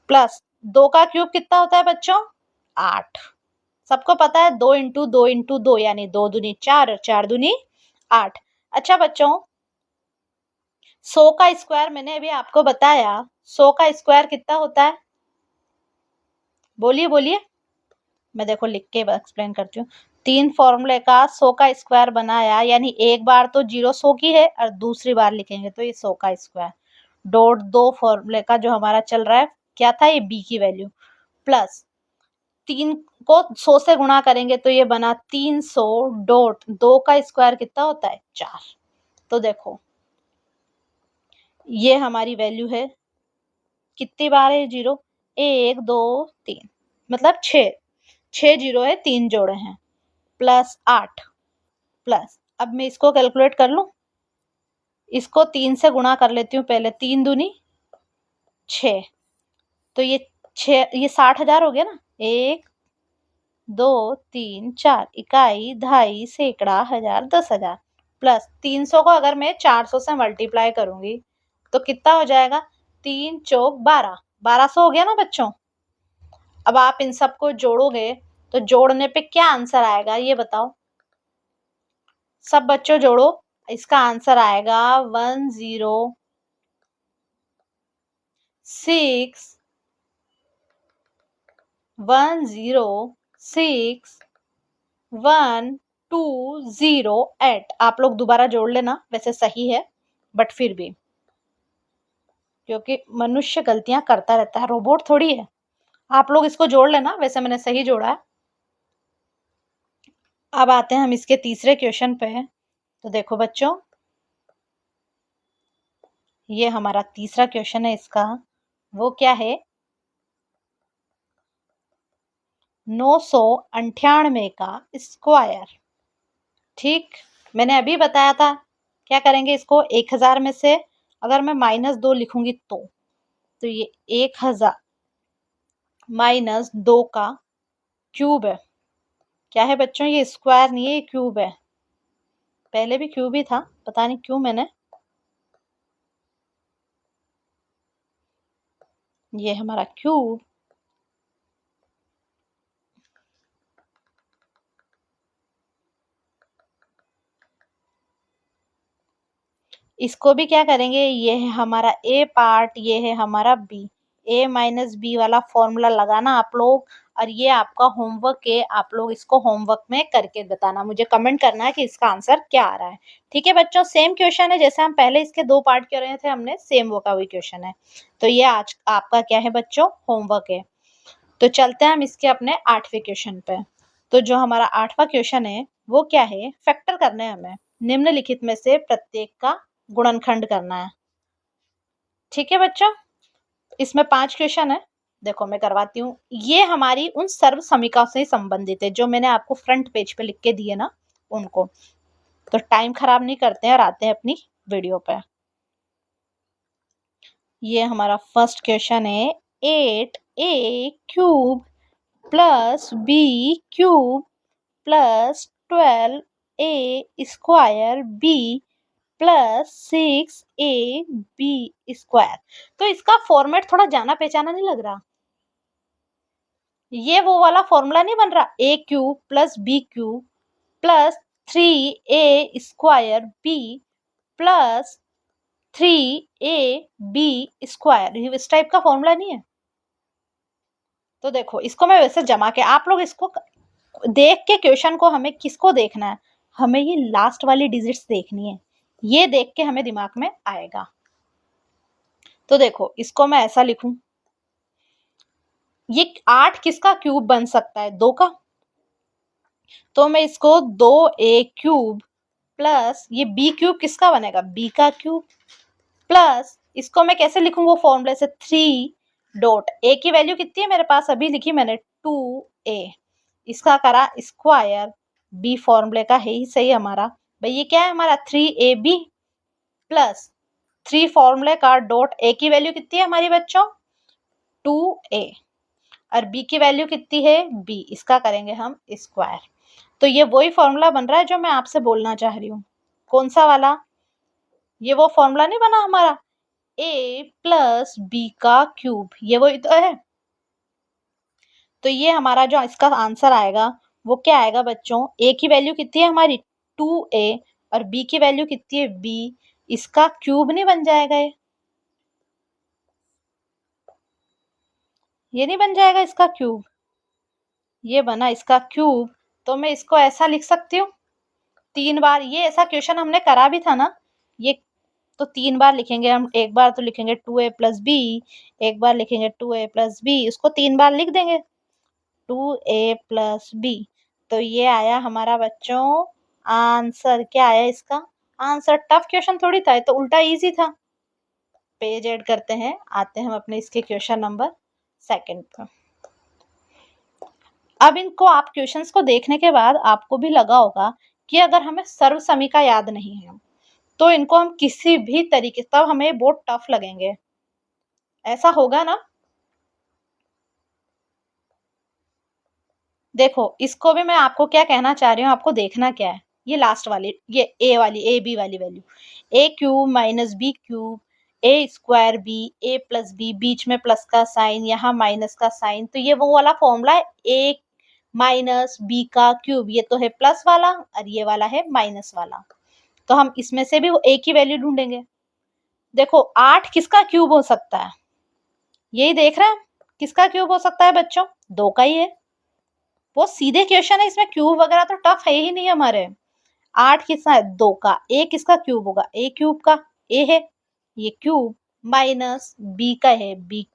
प्लस 2 का क्यूब कितना होता है बच्चों, 8। सबको पता है 2 इंटू 2 इंटू 2 यानी 2 दूनी 4 और 4 दूनी 8। अच्छा बच्चों, 100 का स्क्वायर मैंने अभी आपको बताया, 100 का स्क्वायर कितना होता है, बोलिए बोलिए, मैं देखो लिख के एक्सप्लेन करती हूँ। 3 फॉर्मूले का 100 का स्क्वायर बनाया, यानी एक बार तो जीरो 100 की है और दूसरी बार लिखेंगे तो ये 100 का स्क्वायर, डॉट 2 फॉर्मूले का जो हमारा चल रहा है क्या था, ये बी की वैल्यू, प्लस 3 को 100 से गुणा करेंगे तो ये बना 300 डॉट 2 का स्क्वायर कितना होता है 4। तो देखो ये हमारी वैल्यू है, कितनी बार है जीरो, 1 2 3, मतलब 6, 6 जीरो है 3 जोड़े हैं, प्लस 8, प्लस अब मैं इसको कैलकुलेट कर लूं, इसको 3 से गुणा कर लेती हूँ पहले, 3 दूनी 6, तो ये 60,000 हो गया ना। 1 2 3 4 इकाई, दहाई, सैकड़ा, हजार, 10,000 प्लस 300 को अगर मैं 400 से मल्टीप्लाई करूंगी तो कितना हो जाएगा? 3 चौक 12, 1200 हो गया ना बच्चों। अब आप इन सबको जोड़ोगे तो जोड़ने पे क्या आंसर आएगा ये बताओ। सब बच्चों जोड़ो, इसका आंसर आएगा 106,120,8। आप लोग दोबारा जोड़ लेना, वैसे सही है बट फिर भी, क्योंकि मनुष्य गलतियां करता रहता है, रोबोट थोड़ी है। आप लोग इसको जोड़ लेना, वैसे मैंने सही जोड़ा है। अब आते हैं हम इसके तीसरे क्वेश्चन पे। तो देखो बच्चों, ये हमारा तीसरा क्वेश्चन है इसका, वो क्या है? 998 का स्क्वायर। ठीक, मैंने अभी बताया था क्या करेंगे इसको, 1000 में से अगर मैं -2 लिखूंगी तो ये 1000 -2 का क्यूब है। क्या है बच्चों? ये स्क्वायर नहीं है, ये क्यूब है। पहले भी क्यूब ही था, पता नहीं क्यों मैंने, ये हमारा क्यूब। इसको भी क्या करेंगे, ये है हमारा ए पार्ट, ये है हमारा बी। ए माइनस बी वाला फॉर्मूला लगाना आप लोग, और ये आपका होमवर्क है, आप लोग इसको होमवर्क में करके बताना, मुझे कमेंट करना है कि इसका आंसर क्या आ रहा है। ठीक है बच्चों, सेम क्वेश्चन है जैसे हम पहले इसके 2 पार्ट कर रहे थे हमने, सेम वो का वही क्वेश्चन है। तो ये आज आपका क्या है बच्चों, होमवर्क है। तो चलते हैं हम इसके अपने 8वें क्वेश्चन पे। तो जो हमारा 8वां क्वेश्चन है वो क्या है, फैक्टर करने हैं हमें, निम्नलिखित में से प्रत्येक का गुणनखंड करना है। ठीक है बच्चों, इसमें 5 क्वेश्चन है। देखो मैं करवाती हूँ, ये हमारी उन सर्व समीकरणों से संबंधित है जो मैंने आपको फ्रंट पेज पे लिख के दिए ना, उनको। तो टाइम खराब नहीं करते हैं और आते हैं अपनी वीडियो पे। ये हमारा फर्स्ट क्वेश्चन है, 8a³ plus B cube plus 12a² b plus 6ab²। तो इसका फॉर्मेट थोड़ा जाना पहचाना नहीं लग रहा? ये वो वाला फॉर्मूला नहीं बन रहा, a³ plus b³ plus 3a² b plus 3ab², इस टाइप का फॉर्मूला नहीं है? तो देखो इसको मैं वैसे जमा के, आप लोग इसको देख के क्वेश्चन को हमें किसको देखना है, हमें ये लास्ट वाली डिजिट्स देखनी है, ये देख के हमें दिमाग में आएगा। तो देखो इसको मैं ऐसा लिखूं, ये 8 किसका क्यूब बन सकता है, 2 का। तो मैं इसको 2a³ प्लस ये b³ किसका बनेगा, b का क्यूब, प्लस इसको मैं कैसे लिखूं वो फॉर्मूले से, 3 a की वैल्यू कितनी है मेरे पास, अभी लिखी मैंने 2a, इसका करा स्क्वायर, b फॉर्मूले का है ही सही हमारा भाई, ये क्या है हमारा 3ab प्लस 3 फॉर्मूले का डॉट, a की वैल्यू कितनी है हमारी बच्चों, 2a, और b की वैल्यू कितनी है, b, इसका करेंगे हम स्क्वायर। तो ये वही फॉर्मूला बन रहा है जो मैं आपसे बोलना चाह रही हूँ। कौन सा वाला? ये वो फॉर्मूला नहीं बना हमारा, a प्लस बी का क्यूब, ये वही तो है। तो ये हमारा जो इसका आंसर आएगा वो क्या आएगा बच्चों, a की वैल्यू कितनी है हमारी 2a और b की वैल्यू कितनी है b, इसका क्यूब नहीं बन जाएगा ये नहीं बन जाएगा इसका क्यूब, ये बना इसका क्यूब। तो मैं इसको ऐसा लिख सकती हूँ 3 बार, ये ऐसा क्वेश्चन हमने करा भी था ना ये, तो 3 बार लिखेंगे हम, एक बार तो लिखेंगे 2a प्लस बी, एक बार लिखेंगे 2a प्लस बी, इसको 3 बार लिख देंगे 2a प्लस बी। तो ये आया हमारा बच्चों आंसर, क्या आया इसका आंसर। टफ क्वेश्चन थोड़ी था, तो उल्टा इजी था। पेज ऐड करते हैं, आते हैं हम अपने इसके क्वेश्चन नंबर 2 पर। अब इनको आप क्वेश्चंस को देखने के बाद आपको भी लगा होगा कि अगर हमें सर्व समीकरण याद नहीं है तो इनको हम किसी भी तरीके, तब हमें बहुत टफ लगेंगे, ऐसा होगा ना। देखो इसको भी मैं आपको क्या कहना चाह रही हूँ, आपको देखना क्या है, ये लास्ट वाली, ये ए वाली, ए बी वाली वैल्यू, ए क्यूब माइनस बी क्यूब, ए स्क्वायर बी, ए प्लस बी, बीच में प्लस का साइन, यहाँ माइनस का साइन, तो ये वो वाला फॉर्मूला है, ए माइनस बी का क्यूब, ये तो है प्लस वाला और ये वाला है माइनस वाला, तो हम इसमें से भी वो ए की वैल्यू ढूंढेंगे। देखो 8 किसका क्यूब हो सकता है, यही देख रहे हैं, किसका क्यूब हो सकता है बच्चों, 2 का ही है, वो सीधे क्वेश्चन है, इसमें क्यूब वगैरह तो टफ है ही नहीं हमारे। 8 किसका है, 2 का, ए किसका क्यूब होगा, ए क्यूब का, ए है ये क्यूब, माइनस बी का है बी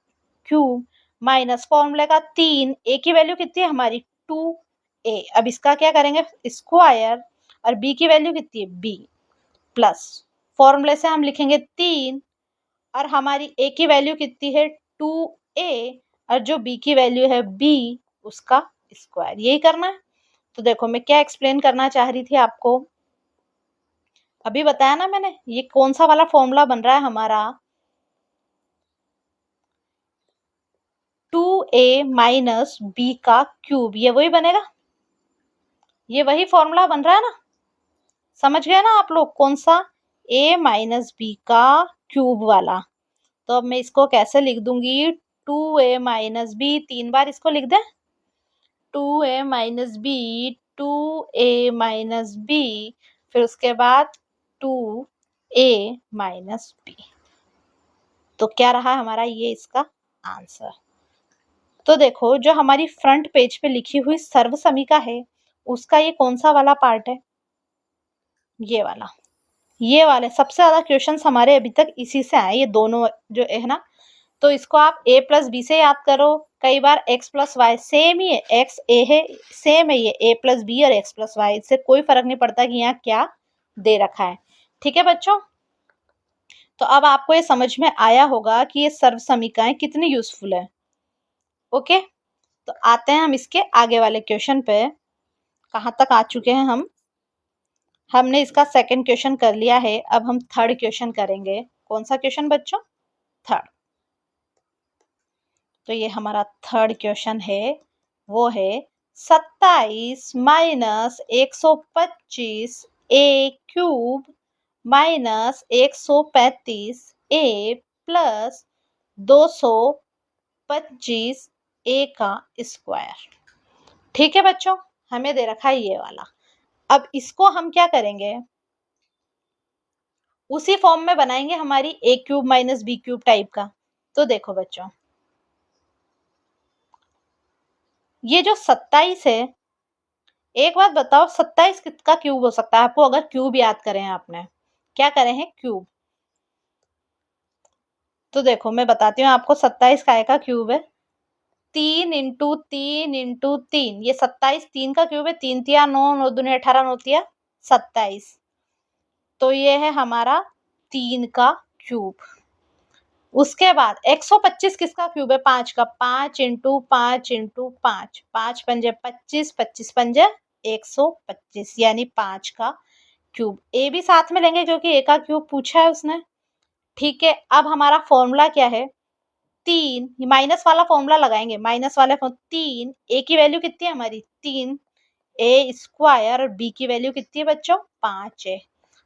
क्यूब, माइनस फॉर्मूले का 3, ए की वैल्यू कितनी है हमारी 2a, अब इसका क्या करेंगे स्क्वायर, और बी की वैल्यू कितनी है बी, प्लस फॉर्मूले से हम लिखेंगे 3, और हमारी ए की वैल्यू कितनी है 2a, और जो बी की वैल्यू है b, उसका स्क्वायर, यही करना है। तो देखो मैं क्या एक्सप्लेन करना चाह रही थी आपको, अभी बताया ना मैंने, ये कौन सा वाला फॉर्मूला बन रहा है हमारा, 2a माइनस बी का क्यूब, ये वही बनेगा, ये वही फॉर्मूला बन रहा है ना, समझ गए ना आप लोग, कौन सा, a माइनस बी का क्यूब वाला। तो अब मैं इसको कैसे लिख दूंगी, 2a माइनस बी, 3 बार इसको लिख दें, 2a minus B, 2a minus B, फिर उसके बाद 2a माइनस बी, तो क्या रहा हमारा ये इसका आंसर। तो देखो जो हमारी फ्रंट पेज पे लिखी हुई सर्व समीका है, उसका ये कौन सा वाला पार्ट है, ये वाला, ये वाले सबसे ज्यादा क्वेश्चंस हमारे अभी तक इसी से आए, ये दोनों जो है ना, तो इसको आप a प्लस बी से याद करो, कई बार x प्लस वाई सेम ही है, x a है सेम है, ये a प्लस बी और x प्लस वाई, इससे कोई फर्क नहीं पड़ता कि यहाँ क्या दे रखा है, ठीक है बच्चों। तो अब आपको ये समझ में आया होगा कि ये सर्व समीकरण कितनी यूजफुल है, ओके। तो आते हैं हम इसके आगे वाले क्वेश्चन पे, कहाँ तक आ चुके हैं हम, हमने इसका सेकंड क्वेश्चन कर लिया है, अब हम थर्ड क्वेश्चन करेंगे, कौन सा क्वेश्चन बच्चों, थर्ड। तो ये हमारा थर्ड क्वेश्चन है, वो है 27 माइनस 125 ए क्यूब माइनस 135 ए प्लस 225 ए का स्क्वायर, ठीक है बच्चों, हमें दे रखा है ये वाला। अब इसको हम क्या करेंगे, उसी फॉर्म में बनाएंगे हमारी A cube minus B cube type का। तो देखो बच्चों, ये जो 27 है, एक बात बताओ 27 किसका क्यूब हो सकता है, आपको अगर क्यूब याद करें, आपने क्या करे हैं क्यूब, तो देखो मैं बताती हूँ आपको 27 काय का क्यूब है, 3 × 3 × 3, ये 27 3 का क्यूब है, 3 तिया 9, 9 दूनी 18, 9 तिया 27, तो ये है हमारा 3 का क्यूब। उसके बाद 125 किसका क्यूब है, 5 का, 5 × 5 × 5, 5 पंजे 25, 25 पंजे 125, यानी 5 का क्यूब, ए भी साथ में लेंगे क्योंकि ए का क्यूब पूछा है उसने, ठीक है। अब हमारा फॉर्मूला क्या है, 3, माइनस वाला फॉर्मूला लगाएंगे, माइनस वाले 3, ए की वैल्यू कितनी है हमारी 3, ए स्क्वायर, और बी की वैल्यू कितनी है बच्चों 5 है,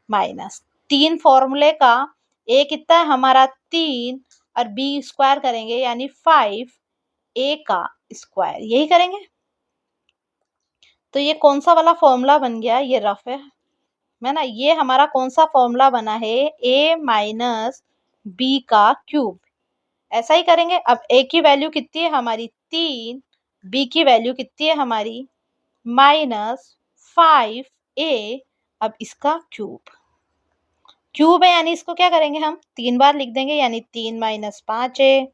माइनस 3 फॉर्मूले का, ए कितना है हमारा 3, और बी स्क्वायर करेंगे यानी 5 ए का स्क्वायर, यही करेंगे। तो ये कौन सा वाला फॉर्मूला बन गया, ये रफ है ना, ये हमारा कौन सा फॉर्मूला बना है, ए माइनस बी का क्यूब, ऐसा ही करेंगे। अब ए की वैल्यू कितनी है हमारी 3, बी की वैल्यू कितनी है हमारी -5a, अब इसका क्यूब, क्यूब है यानी इसको क्या करेंगे हम 3 बार लिख देंगे, यानी 3 - 5a,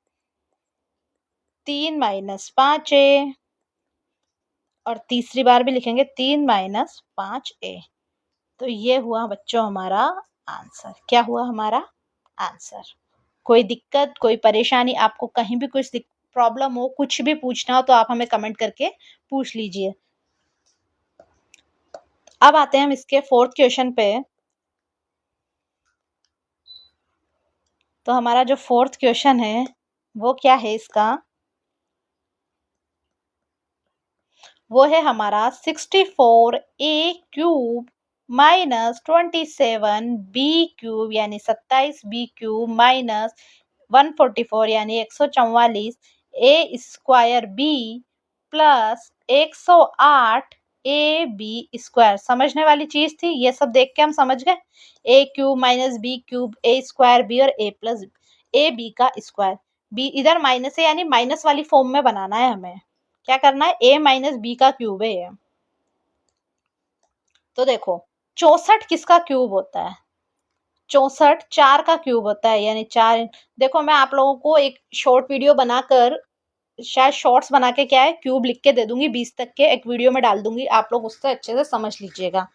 3 - 5a, और तीसरी बार भी लिखेंगे 3 - 5a। तो ये हुआ बच्चों हमारा आंसर, क्या हुआ हमारा आंसर। कोई दिक्कत, कोई परेशानी, आपको कहीं भी कुछ प्रॉब्लम हो, कुछ भी पूछना हो, तो आप हमें कमेंट करके पूछ लीजिए। अब आते हैं हम इसके फोर्थ क्वेश्चन पे, तो हमारा जो फोर्थ क्वेश्चन है वो क्या है इसका, वो है हमारा 64a³ माइनस 27b³ यानी 27b³ माइनस 144 यानी 144 a² प्लस 108 ab²। समझने वाली चीज थी, ये सब देख के हम समझ गए। a³ माइनस b³ a² और a प्लस ab का स्क्वायर। b इधर माइनस है यानी माइनस वाली फॉर्म में बनाना है हमें। क्या करना है, a माइनस बी का क्यूब है ये। तो देखो 64 किसका क्यूब होता है, 64 4 का क्यूब होता है, यानी 4। देखो मैं आप लोगों को एक शॉर्ट वीडियो बनाकर, शायद शॉर्ट्स बना के क्या है क्यूब लिख के दे दूंगी 20 तक के, एक वीडियो में डाल दूंगी, आप लोग उससे अच्छे से समझ लीजिएगा।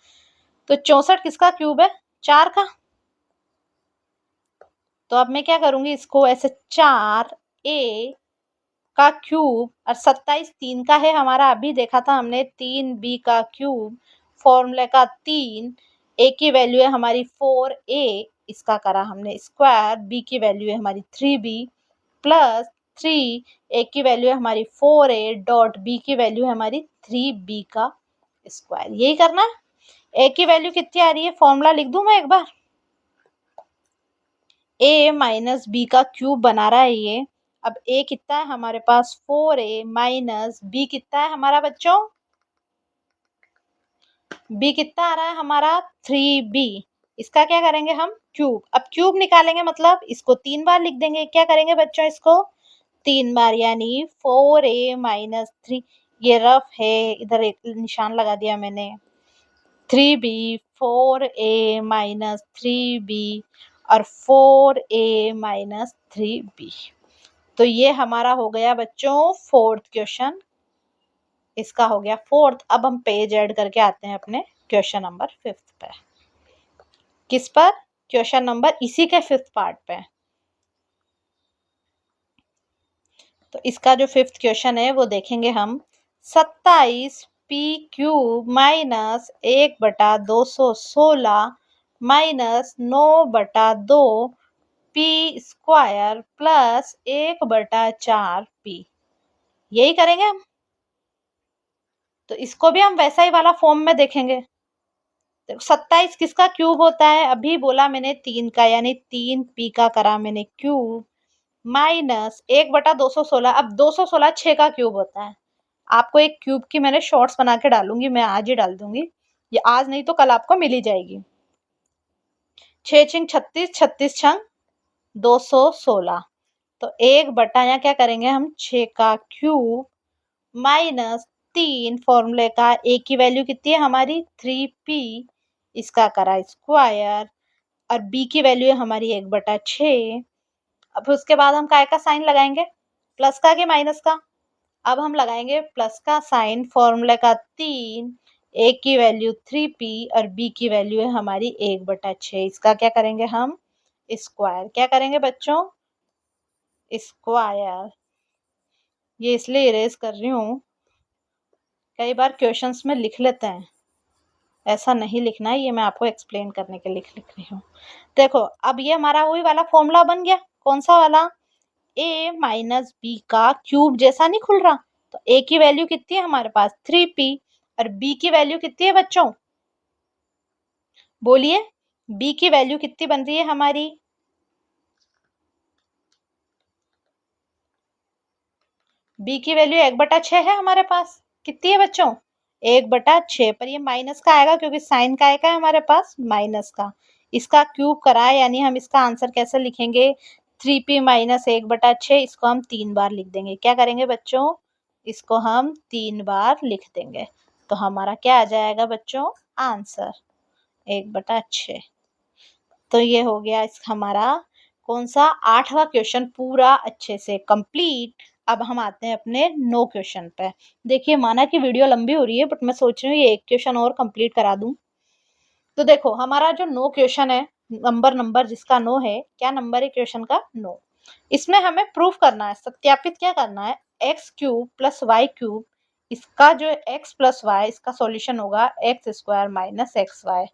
तो 64 किसका क्यूब है, 4 का। तो अब मैं क्या करूंगी, इसको ऐसे 4a का क्यूब और 27 3 का है हमारा, अभी देखा था हमने 3b का क्यूब, फॉर्मूले का 3, a की वैल्यू है हमारी 4a, इसका करा हमने स्क्वायर, b की वैल्यू है हमारी 3b प्लस 3, a की वैल्यू है हमारी 4a डॉट b की वैल्यू है हमारी 3b का स्क्वायर। यही करना है। a की वैल्यू कितनी आ रही है, फॉर्मूला लिख दूं मैं एक बार। a माइनस बी का क्यूब बना रहा है ये। अब a कितना है हमारे पास, 4a माइनस b कितना है हमारा बच्चों, b कितना आ रहा है हमारा 3b। इसका क्या करेंगे हम, क्यूब। अब क्यूब निकालेंगे मतलब इसको 3 बार लिख देंगे। क्या करेंगे बच्चों, इसको 3 बार, यानी 4a माइनस 3, ये रफ है इधर एक निशान लगा दिया मैंने, 3b 4a माइनस 3b और 4a माइनस 3b। तो ये हमारा हो गया बच्चों फोर्थ क्वेश्चन, इसका हो गया फोर्थ। अब हम पेज ऐड करके आते हैं अपने क्वेश्चन नंबर 5 पे। किस पर, क्वेश्चन नंबर इसी के 5th पार्ट पे। तो इसका जो 5th क्वेश्चन है वो देखेंगे हम, 27p³ minus 1/216 minus 9/2p² plus 1/4p। यही करेंगे हम। तो इसको भी हम वैसा ही वाला फॉर्म में देखेंगे। 27 किसका क्यूब होता है, अभी बोला मैंने 3 का, यानी 3p का करा मैंने क्यूब माइनस 1/216। अब 216 6 का क्यूब होता है। आपको एक क्यूब की मैंने शॉर्ट्स बना के डालूंगी, मैं आज ही डाल दूंगी, ये आज नहीं तो कल आपको मिल ही जाएगी। 6 छिंग 36, 36 छंग 216। तो 1 यहाँ क्या करेंगे हम, 6 का क्यूब माइनस 3, फॉर्मूले का a की वैल्यू कितनी है हमारी 3p, इसका करा स्क्वायर, और b की वैल्यू है हमारी 1/6। अब उसके बाद हम काय का साइन लगाएंगे, प्लस का कि माइनस का। अब हम लगाएंगे प्लस का साइन, फॉर्मूले का 3, a की वैल्यू 3p और b की वैल्यू है हमारी 1/6। इसका क्या करेंगे हम, स्क्वायर। क्या करेंगे बच्चों, स्क्वायर। ये इसलिए इरेज कर रही हूँ, कई बार क्वेश्चंस में लिख लेते हैं, ऐसा नहीं लिखना है, ये मैं आपको एक्सप्लेन करने के लिए लिख रही हूँ। देखो अब ये हमारा वही वाला फॉर्मूला बन गया, कौन सा वाला, a माइनस बी का क्यूब जैसा नहीं खुल रहा। तो a की वैल्यू कितनी है हमारे पास 3p और b की वैल्यू कितनी है बच्चों, बोलिए, b की वैल्यू कितनी बन रही है हमारी, b की वैल्यू 1/6 है हमारे पास। कितनी है बच्चों, 1/6, पर ये माइनस का आएगा क्योंकि साइन का आएगा हमारे पास माइनस का। इसका क्यूब कराए, यानी हम इसका आंसर कैसे लिखेंगे, 3p माइनस 1/6, इसको हम 3 बार लिख देंगे। क्या करेंगे बच्चों, इसको हम 3 बार लिख देंगे। तो हमारा क्या आ जाएगा बच्चों, आंसर 1/6। तो ये हो गया इस हमारा कौन सा 8वां क्वेश्चन पूरा अच्छे से कंप्लीट। अब हम आते हैं अपने 9 क्वेश्चन पे। देखिए माना कि वीडियो लंबी हो रही है, बट मैं सोच रही हूँ ये एक क्वेश्चन और कंप्लीट करा दूं। तो देखो हमारा जो 9 क्वेश्चन है, नंबर जिसका 9 है, क्या नंबर है क्वेश्चन का, 9। इसमें हमें प्रूफ करना है, सत्यापित क्या करना है, x³ प्लस y³, इसका जो x प्लस y, इसका सॉल्यूशन होगा x² minus xy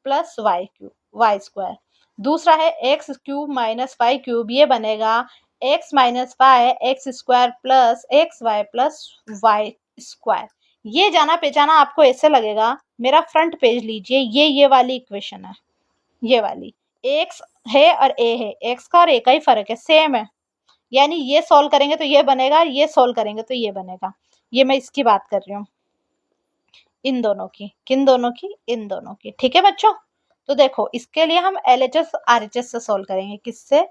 plus y² y²। दूसरा है x cube minus y cube, ये बनेगा x minus y x square plus x y plus y square. ये जाना पहचाना आपको ऐसे लगेगा, मेरा फ्रंट पेज लीजिए, ये वाली इक्वेशन है, ये वाली एक्स है और ए है, एक्स का और ए का ही फर्क है, सेम है, यानी ये सॉल्व करेंगे तो ये बनेगा, ये सॉल्व करेंगे तो ये बनेगा। ये मैं इसकी बात कर रही हूँ, इन दोनों की, किन दोनों की, इन दोनों की। ठीक है बच्चों, तो देखो इसके लिए हम एलएचएस आरएचएस से सॉल्व करेंगे। किससे?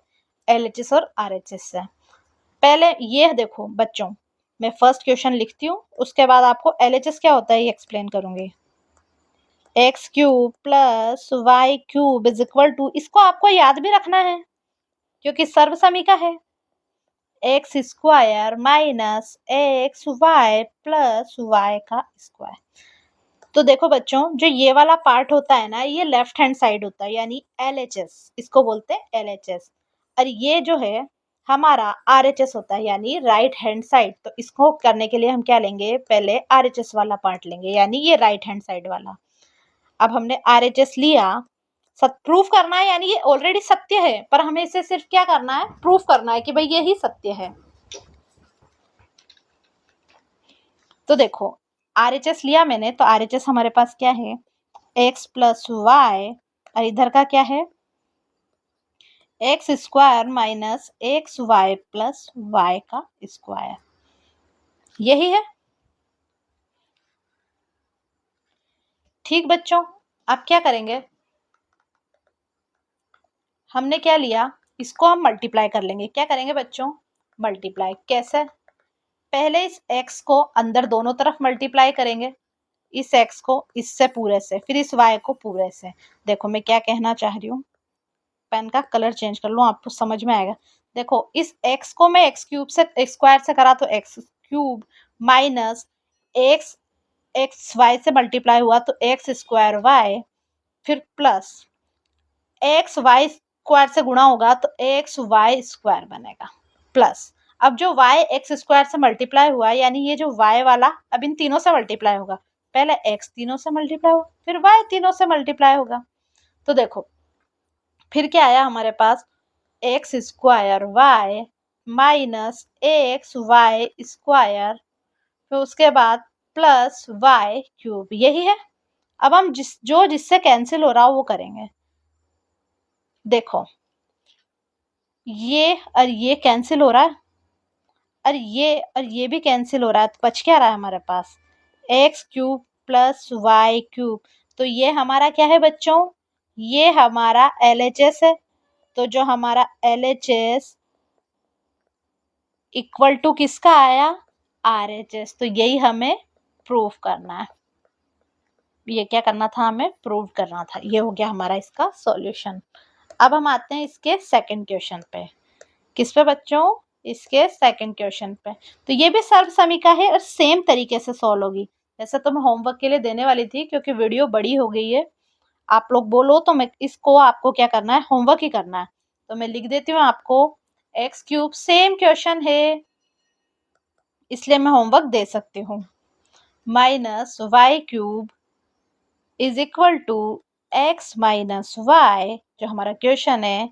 एलएचएस और आरएचएस से। पहले ये देखो बच्चों, मैं फर्स्ट क्वेश्चन लिखती हूँ, उसके बाद आपको एलएचएस क्या होता है ये एक्सप्लेन करूंगी। X cube plus y cube is equal to, इसको आपको याद भी रखना है क्योंकि सर्वसमीका है, x square minus x y plus y का स्क्वायर। तो देखो बच्चों, जो ये वाला पार्ट होता है ना, ये लेफ्ट हैंड साइड होता है, यानी एलएचएस, इसको बोलते हैं एलएचएस। और ये जो है हमारा आरएचएस होता है, यानी राइट हैंड साइड। तो इसको करने के लिए हम क्या लेंगे, पहले आरएचएस वाला पार्ट लेंगे, यानी ये राइट हैंड साइड वाला। अब हमने आरएचएस लिया, प्रूफ करना है, यानी ये ऑलरेडी सत्य है, पर हमें इसे सिर्फ क्या करना है, प्रूफ करना है कि भाई ये ही सत्य है। तो देखो आरएचएस लिया मैंने, तो आरएचएस हमारे पास क्या है, एक्स प्लस वाई, और इधर का क्या है, x square minus x y plus y का स्क्वायर, यही है। ठीक बच्चों, अब क्या करेंगे, हमने क्या लिया, इसको हम मल्टीप्लाई कर लेंगे। क्या करेंगे बच्चों, मल्टीप्लाई। कैसे? पहले इस x को अंदर दोनों तरफ मल्टीप्लाई करेंगे, इस x को इससे पूरे से, फिर इस y को पूरे से। देखो मैं क्या कहना चाह रही हूँ, पेन का कलर चेंज कर लूँ, आपको समझ में आएगा। देखो इस x को मैं x क्यूब से स्क्वायर से करा तो x cube minus x x y से मल्टीप्लाई हुआ तो एक्स स्क्वायर वाई, फिर प्लस एक्स वाई स्क्वायर से गुणा होगा तो एक्स वाई स्क्वायर बनेगा, प्लस अब जो y एक्स स्क्वायर से मल्टीप्लाई हुआ, यानी ये जो y वाला अब इन तीनों से मल्टीप्लाई होगा, पहले x तीनों से मल्टीप्लाई होगा, फिर y तीनों से मल्टीप्लाई होगा। तो देखो फिर क्या आया हमारे पास, x square y minus x y square, फिर उसके बाद प्लस वाई क्यूब, यही है। अब हम जिससे कैंसिल हो रहा हो वो करेंगे। देखो ये और ये कैंसिल हो रहा है, और ये भी कैंसिल हो रहा है, तो बच क्या रहा है हमारे पास, x cube plus y cube. तो ये हमारा क्या है बच्चों, ये हमारा एलएचएस है। तो जो हमारा एलएचएस इक्वल टू किसका आया, आरएचएस। तो यही हमें प्रूफ करना है, ये क्या करना था, हमें प्रूव करना था। ये हो गया हमारा इसका सॉल्यूशन। अब हम आते हैं इसके सेकंड क्वेश्चन पे। किस पे बच्चों, इसके सेकंड क्वेश्चन पे। तो ये भी सर्वसमीका है और सेम तरीके से सॉल्व होगी। वैसे तो मैं होमवर्क के लिए देने वाली थी, क्योंकि वीडियो बड़ी हो गई है, आप लोग बोलो तो मैं इसको आपको क्या करना है, होमवर्क ही करना है। तो मैं लिख देती हूँ आपको, एक्स क्यूब सेम क्वेश्चन है इसलिए मैं होमवर्क दे सकती हूँ, minus y cube is equal to x minus y, जो हमारा क्वेश्चन है,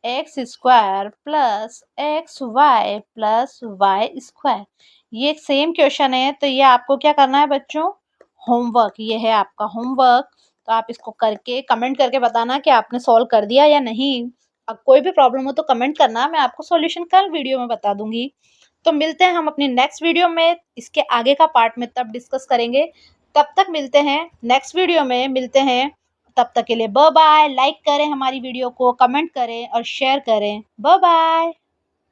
x square plus x y plus y square. ये सेम क्वेश्चन है, तो ये आपको क्या करना है बच्चों, होमवर्क, ये है आपका होमवर्क। तो आप इसको करके कमेंट करके बताना कि आपने सॉल्व कर दिया या नहीं। अब कोई भी प्रॉब्लम हो तो कमेंट करना, मैं आपको सॉल्यूशन कल वीडियो में बता दूंगी। तो मिलते हैं हम अपनी नेक्स्ट वीडियो में, इसके आगे का पार्ट में तब डिस्कस करेंगे। तब तक मिलते हैं नेक्स्ट वीडियो में, मिलते हैं, तब तक के लिए बाय बाय। लाइक करें हमारी वीडियो को, कमेंट करें और शेयर करें। Bye bye.